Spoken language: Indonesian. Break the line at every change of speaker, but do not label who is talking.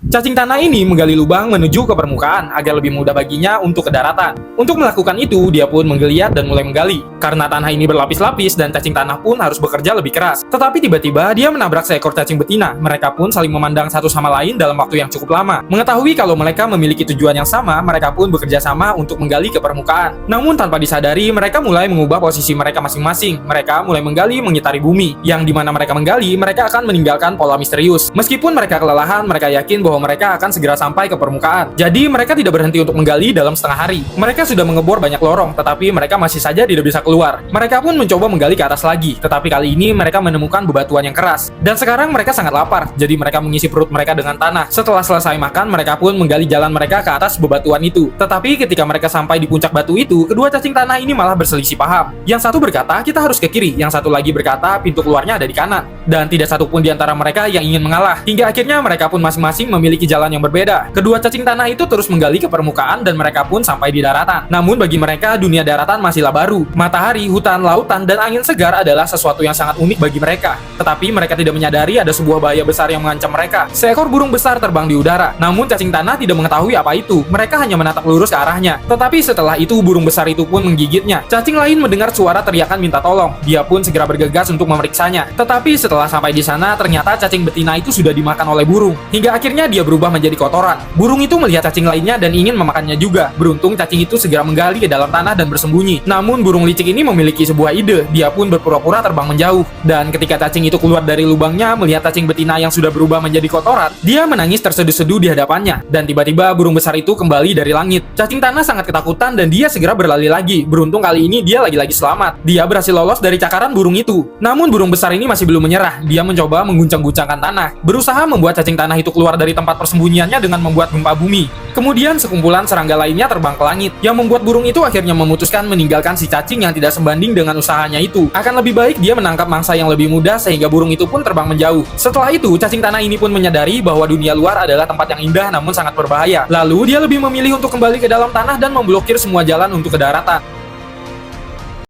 Cacing tanah ini menggali lubang menuju ke permukaan agar lebih mudah baginya untuk ke daratan. Untuk melakukan itu, dia pun menggeliat dan mulai menggali. Karena tanah ini berlapis-lapis dan cacing tanah pun harus bekerja lebih keras. Tetapi tiba-tiba dia menabrak seekor cacing betina. Mereka pun saling memandang satu sama lain dalam waktu yang cukup lama. Mengetahui kalau mereka memiliki tujuan yang sama, mereka pun bekerja sama untuk menggali ke permukaan. Namun tanpa disadari, mereka mulai mengubah posisi mereka masing-masing. Mereka mulai menggali mengitari bumi. Yang dimana mereka menggali, mereka akan meninggalkan pola misterius. Meskipun mereka kelelahan, mereka yakin bahwa mereka akan segera sampai ke permukaan. Jadi mereka tidak berhenti untuk menggali dalam setengah hari. Mereka sudah mengebor banyak lorong, tetapi mereka masih saja tidak bisa keluar. Mereka pun mencoba menggali ke atas lagi, tetapi kali ini mereka menemukan bebatuan yang keras. Dan sekarang mereka sangat lapar, jadi mereka mengisi perut mereka dengan tanah. Setelah selesai makan, mereka pun menggali jalan mereka ke atas bebatuan itu. Tetapi ketika mereka sampai di puncak batu itu, kedua cacing tanah ini malah berselisih paham. Yang satu berkata, kita harus ke kiri. Yang satu lagi berkata, pintu keluarnya ada di kanan. Dan tidak satu pun di antara mereka yang ingin mengalah. Hingga akhirnya mereka pun masing-masing memiliki jalan yang berbeda. Kedua cacing tanah itu terus menggali ke permukaan dan mereka pun sampai di daratan. Namun bagi mereka dunia daratan masihlah baru. Matahari, hutan, lautan, dan angin segar adalah sesuatu yang sangat unik bagi mereka. Tetapi mereka tidak menyadari ada sebuah bahaya besar yang mengancam mereka. Seekor burung besar terbang di udara. Namun cacing tanah tidak mengetahui apa itu. Mereka hanya menatap lurus ke arahnya. Tetapi setelah itu burung besar itu pun menggigitnya. Cacing lain mendengar suara teriakan minta tolong. Dia pun segera bergegas untuk memeriksanya. Tetapi setelah sampai di sana ternyata cacing betina itu sudah dimakan oleh burung. Hingga akhirnya dia berubah menjadi kotoran. Burung itu melihat cacing lainnya dan ingin memakannya juga. Beruntung cacing itu segera menggali ke dalam tanah dan bersembunyi. Namun burung licik ini memiliki sebuah ide. Dia pun berpura-pura terbang menjauh. Dan ketika cacing itu keluar dari lubangnya melihat cacing betina yang sudah berubah menjadi kotoran, dia menangis terseduh-seduh di hadapannya. Dan tiba-tiba burung besar itu kembali dari langit. Cacing tanah sangat ketakutan dan dia segera berlari lagi. Beruntung kali ini dia lagi-lagi selamat. Dia berhasil lolos dari cakaran burung itu. Namun burung besar ini masih belum menyerah. Dia mencoba mengguncang-guncangkan tanah, berusaha membuat cacing tanah itu keluar dari tempat persembunyiannya dengan membuat gempa bumi. Kemudian sekumpulan serangga lainnya terbang ke langit, yang membuat burung itu akhirnya memutuskan meninggalkan si cacing yang tidak sebanding dengan usahanya itu. Akan lebih baik dia menangkap mangsa yang lebih mudah sehingga burung itu pun terbang menjauh. Setelah itu, cacing tanah ini pun menyadari bahwa dunia luar adalah tempat yang indah namun sangat berbahaya. Lalu dia lebih memilih untuk kembali ke dalam tanah dan memblokir semua jalan untuk ke daratan.